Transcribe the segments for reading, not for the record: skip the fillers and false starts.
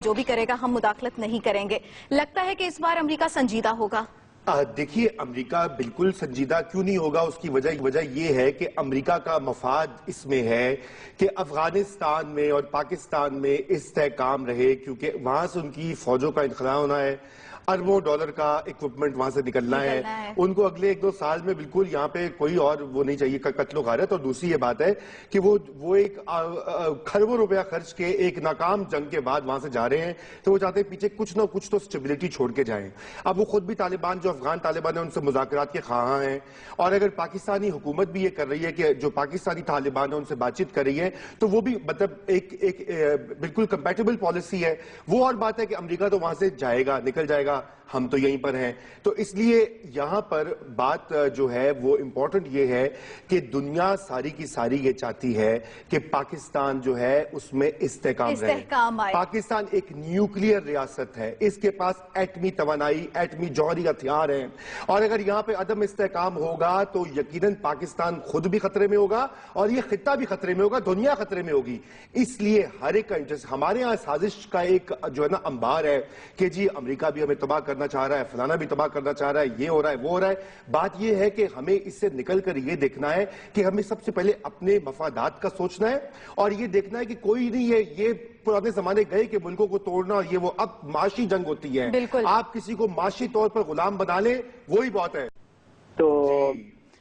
جو بھی کرے گا ہم مداخلت نہیں کریں گے. لگتا ہے کہ اس بار امریکہ سنجیدہ ہوگا؟ دیکھیے امریکہ بالکل سنجیدہ کیوں نہیں ہوگا، اس کی وجہ یہ ہے کہ امریکہ کا مفاد اس میں ہے کہ افغانستان میں اور پاکستان میں استحکام رہے، کیونکہ وہاں سے ان کی فوجوں کا انخلاء ہونا ہے، اربوں ڈالر کا ایکوپمنٹ وہاں سے نکلنا ہے. ان کو اگلے 1-2 سال میں بالکل یہاں پہ کوئی اور وہ نہیں چاہیے قتل و غارت. اور دوسری یہ بات ہے کہ وہ ایک کھربوں روپیہ خرچ کے ایک ناکام جنگ کے بعد وہاں سے جا رہے ہیں، تو وہ چاہتے ہیں پیچھے کچھ نہ کچھ تو سٹیبلٹی چھوڑ کے جائیں. اب وہ خود بھی طالبان، جو افغان طالبان ہیں، ان سے مذاکرات کے خواہاں ہیں، اور اگر پاکستانی حکومت بھی یہ کر رہی ہے کہ جو پاکستانی طالبان ہیں ان سے بات چیت کر رہی ہے، تو وہ بھی مطلب ایک بالکل کمپیٹیبل پالیسی ہے. وہ اور بات ہے کہ امریکہ تو وہاں سے جائے گا، نکل جائے گا، ہم تو یہیں پر ہیں. تو اس لیے یہاں پر بات جو ہے وہ امپورٹنٹ یہ ہے کہ دنیا ساری کی ساری یہ چاہتی ہے کہ پاکستان جو ہے اس میں استحکام رہے. پاکستان ایک نیوکلیئر ریاست ہے، اس کے پاس ایٹمی توانائی، ایٹمی جوہری ہتھیار ہیں، اور اگر یہاں پہ عدم استحکام ہوگا تو یقیناً پاکستان خود بھی خطرے میں ہوگا اور یہ خطہ بھی خطرے میں ہوگا، دنیا خطرے میں ہوگی. اس لیے ہر ایک ہمارے ہاں سازش کا ایک جو ہے نا انبار ہے کہ جی امریکہ بھی ہمیں تباہ کرنا چاہ رہا ہے، فلانا بھی تباہ کرنا چاہ رہا ہے، یہ ہو رہا ہے، وہ ہو رہا ہے. بات یہ ہے کہ ہمیں اس سے نکل کر یہ دیکھنا ہے کہ ہمیں سب سے پہلے اپنے مفادات کا سوچنا ہے، اور یہ دیکھنا ہے کہ کوئی نہیں ہے یہ پرانے زمانے گئے کہ ملکوں کو توڑنا، اور یہ وہ اب معاشی جنگ ہوتی ہے. آپ کسی کو معاشی طور پر غلام بنا لیں، وہی بات ہے. تو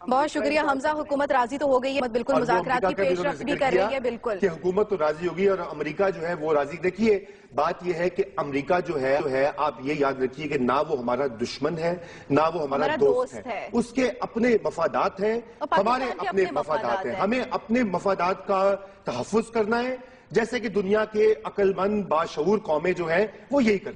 بہت شکریہ حمزہ. حکومت راضی تو ہو گئی ہے، بالکل مذاکرات کی پیش رفت بھی کر رہی ہے. بالکل کہ حکومت تو راضی ہوگی اور امریکہ جو ہے وہ راضی. دیکھیے بات یہ ہے کہ امریکہ جو ہے آپ یہ یاد رکھیے کہ نہ وہ ہمارا دشمن ہے نہ وہ ہمارا دوست ہے. اس کے اپنے مفادات ہیں، ہمارے اپنے مفادات ہیں. ہمیں اپنے مفادات کا تحفظ کرنا ہے، جیسے کہ دنیا کے عقل مند باشعور قومیں جو ہیں وہ یہی کرتی ہیں.